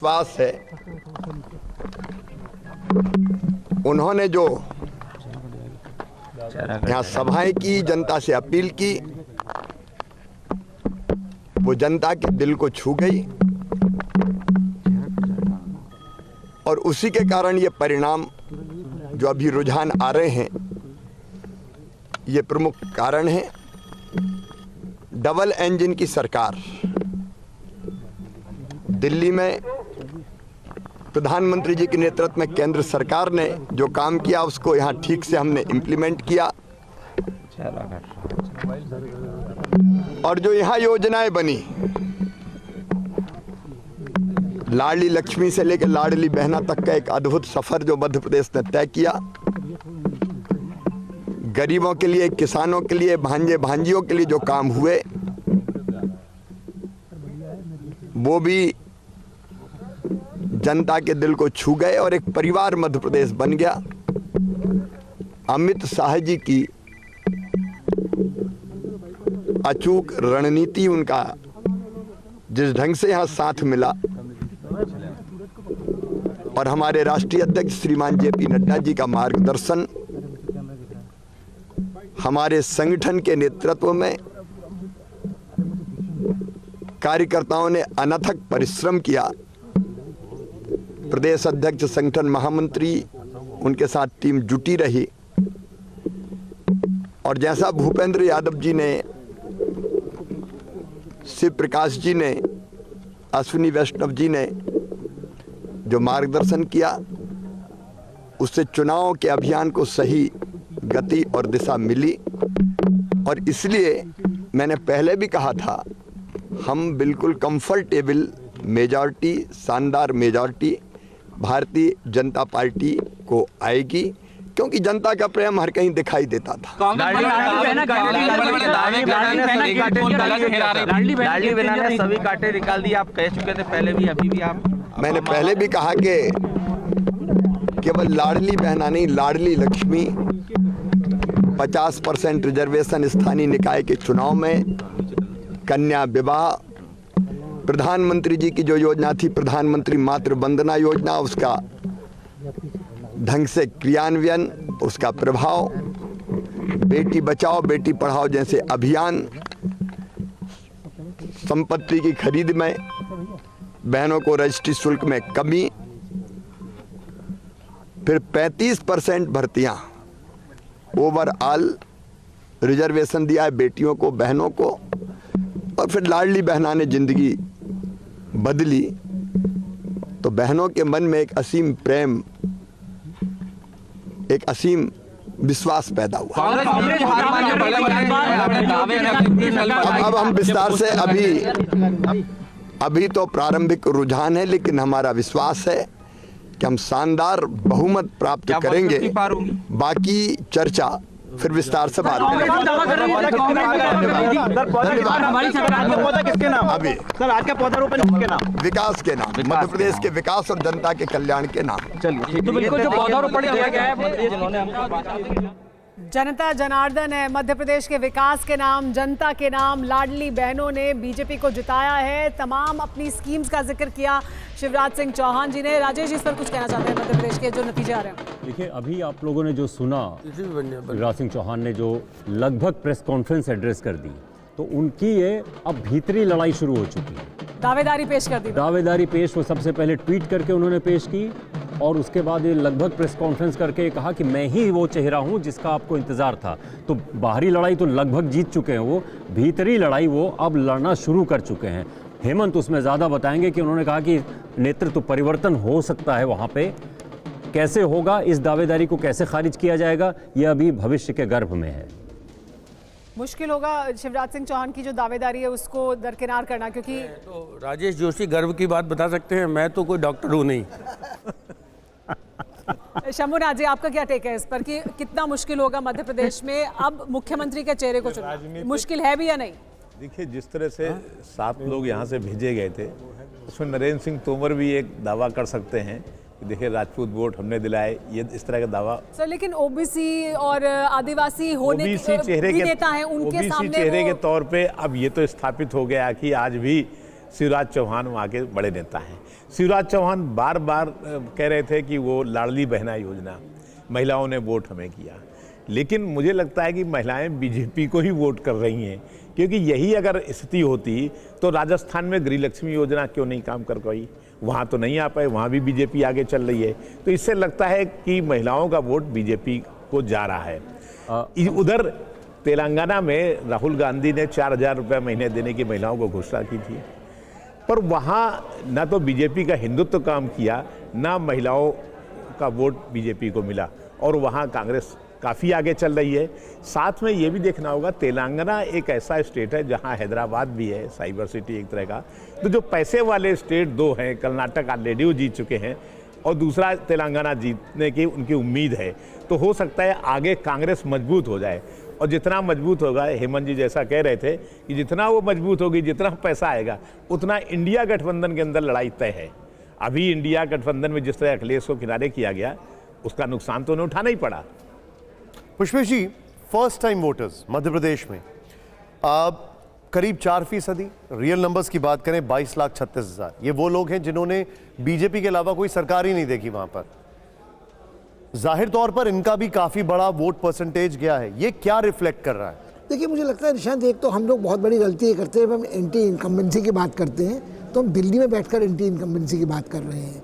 विश्वास है उन्होंने जो यहाँ सभाएं की, जनता से अपील की, वो जनता के दिल को छू गई और उसी के कारण ये परिणाम जो अभी रुझान आ रहे हैं, ये प्रमुख कारण है। डबल इंजन की सरकार दिल्ली में प्रधानमंत्री जी के नेतृत्व में केंद्र सरकार ने जो काम किया उसको यहाँ ठीक से हमने इम्प्लीमेंट किया और जो यहाँ योजनाएं बनी, लाडली लक्ष्मी से लेकर लाडली बहना तक का एक अद्भुत सफर जो मध्य प्रदेश ने तय किया, गरीबों के लिए, किसानों के लिए, भांजे भांजियों के लिए जो काम हुए वो भी जनता के दिल को छू गए और एक परिवार मध्य प्रदेश बन गया। अमित शाह जी की अचूक रणनीति, उनका जिस ढंग से यहाँ साथ मिला और हमारे राष्ट्रीय अध्यक्ष श्रीमान जेपी नड्डा जी का मार्गदर्शन, हमारे संगठन के नेतृत्व में कार्यकर्ताओं ने अनथक परिश्रम किया। प्रदेश अध्यक्ष, संगठन महामंत्री, उनके साथ टीम जुटी रही और जैसा भूपेंद्र यादव जी ने, शिव प्रकाश जी ने, अश्विनी वैष्णव जी ने जो मार्गदर्शन किया, उससे चुनाव के अभियान को सही गति और दिशा मिली। और इसलिए मैंने पहले भी कहा था, हम बिल्कुल कंफर्टेबल मेजॉरिटी, शानदार मेजॉरिटी भारतीय जनता पार्टी को आएगी, क्योंकि जनता का प्रेम हर कहीं दिखाई देता था। सभी कांटे निकाल दिए, आप कह चुके थे पहले भी, अभी भी आप। मैंने पहले भी कहा कि केवल लाडली बहना नहीं, लाडली लक्ष्मी, 50% रिजर्वेशन स्थानीय निकाय के चुनाव में, कन्या विवाह, प्रधानमंत्री जी की जो योजना थी प्रधानमंत्री मातृ वंदना योजना, उसका ढंग से क्रियान्वयन, उसका प्रभाव, बेटी बचाओ बेटी पढ़ाओ जैसे अभियान, संपत्ति की खरीद में बहनों को रजिस्ट्री शुल्क में कमी, फिर 35% भर्तियां, ओवरऑल रिजर्वेशन दिया है बेटियों को, बहनों को, और फिर लाडली बहना ने जिंदगी बदली। तो बहनों के मन में एक असीम प्रेम, एक असीम विश्वास पैदा हुआ। अब हम विस्तार से, अभी तो प्रारंभिक रुझान है, लेकिन हमारा विश्वास है कि हम शानदार बहुमत प्राप्त करेंगे। बाकी चर्चा फिर विस्तार से बात करेंगे। अभी सर, आज का पौधारोपण किसके नाम? विकास के नाम, मध्य प्रदेश के विकास और जनता के कल्याण के नाम। चलिए, तो बिल्कुल जो पौधारोपण किया गया है, जनता जनार्दन है, मध्य प्रदेश के विकास के नाम, जनता के नाम, लाडली बहनों ने बीजेपी को जिताया है। तमाम अपनी स्कीम्स का जिक्र किया शिवराज सिंह चौहान जी ने। राजेश, इस पर कुछ कहना चाहते हैं? मध्य प्रदेश के जो नतीजे आ रहे हैं, देखिए, अभी आप लोगों ने जो सुना, शिवराज सिंह चौहान ने जो लगभग प्रेस कॉन्फ्रेंस एड्रेस कर दी, तो उनकी ये अब भीतरी लड़ाई शुरू हो चुकी है। दावेदारी पेश कर दी, दावेदारी पेश, वो सबसे पहले ट्वीट करके उन्होंने पेश की और उसके बाद ये लगभग प्रेस कॉन्फ्रेंस करके कहा कि मैं ही वो चेहरा हूं जिसका आपको इंतजार था। तो बाहरी लड़ाई तो लगभग जीत चुके हैं वो, भीतरी लड़ाई वो अब लड़ना शुरू कर चुके हैं। हेमंत उसमें ज़्यादा बताएंगे कि उन्होंने कहा कि नेतृत्व परिवर्तन हो सकता है वहाँ पे, कैसे होगा, इस दावेदारी को कैसे खारिज किया जाएगा, ये अभी भविष्य के गर्भ में है। मुश्किल होगा शिवराज सिंह चौहान की जो दावेदारी है उसको दरकिनार करना, क्योंकि तो राजेश जोशी गर्व की बात बता सकते हैं, मैं तो कोई डॉक्टर हूँ नहीं। शंभुनाथ जी, आपका क्या टेक है इस पर कि कितना मुश्किल होगा मध्य प्रदेश में अब मुख्यमंत्री के चेहरे को चुनना? मुश्किल है भी या नहीं? देखिए, जिस तरह से 7 लोग यहाँ से भेजे गए थे, उसमें नरेंद्र सिंह तोमर भी एक दावा कर सकते हैं देखिए राजपूत वोट हमने दिलाए, ये इस तरह का दावा। सर लेकिन ओबीसी और आदिवासी होने भी नेता हैं उनके सामने चेहरे के तौर पे अब ये तो स्थापित हो गया कि आज भी शिवराज चौहान वहाँ के बड़े नेता हैं। शिवराज चौहान बार बार कह रहे थे कि वो लाडली बहना योजना, महिलाओं ने वोट हमें किया, लेकिन मुझे लगता है कि महिलाएं बीजेपी को ही वोट कर रही हैं, क्योंकि यही अगर स्थिति होती तो राजस्थान में गृहलक्ष्मी योजना क्यों नहीं काम कर पाई, वहाँ तो नहीं आ पाए, वहाँ भी बीजेपी आगे चल रही है। तो इससे लगता है कि महिलाओं का वोट बीजेपी को जा रहा है। उधर तेलंगाना में राहुल गांधी ने 4,000 रुपये महीने देने की महिलाओं को घोषणा की थी, पर वहाँ ना तो बीजेपी का हिंदुत्व काम किया, ना महिलाओं का वोट बीजेपी को मिला, और वहाँ कांग्रेस काफ़ी आगे चल रही है। साथ में ये भी देखना होगा, तेलंगाना एक ऐसा स्टेट है जहाँ हैदराबाद भी है, साइबर सिटी एक तरह का। तो जो पैसे वाले स्टेट दो हैं, कर्नाटक ऑलरेडी वो जीत चुके हैं और दूसरा तेलंगाना जीतने की उनकी उम्मीद है। तो हो सकता है आगे कांग्रेस मजबूत हो जाए, और जितना मजबूत होगा, हेमंत जी जैसा कह रहे थे कि जितना वो मजबूत होगी, जितना पैसा आएगा, उतना इंडिया गठबंधन के अंदर लड़ाई तय है। अभी इंडिया गठबंधन में जिस तरह अखिलेश को किनारे किया गया, उसका नुकसान तो उन्हें उठाना ही पड़ा। पुष्पेश जी, first time voters Madhya Pradesh में करीब 4%, रियल नंबर्स की बात करें 22,36,000, ये वो लोग हैं जिन्होंने बीजेपी के अलावा कोई सरकार ही नहीं देखी वहां पर। जाहिर तौर पर इनका भी काफी बड़ा वोट परसेंटेज गया है, ये क्या रिफ्लेक्ट कर रहा है? देखिए, मुझे लगता है निशांत, एक तो हम लोग बहुत बड़ी गलती ये करते हैं, हम एंटी इनकम्बेंसी की बात करते हैं तो हम दिल्ली में बैठकर एंटी इनकम्बेंसी की बात कर रहे हैं।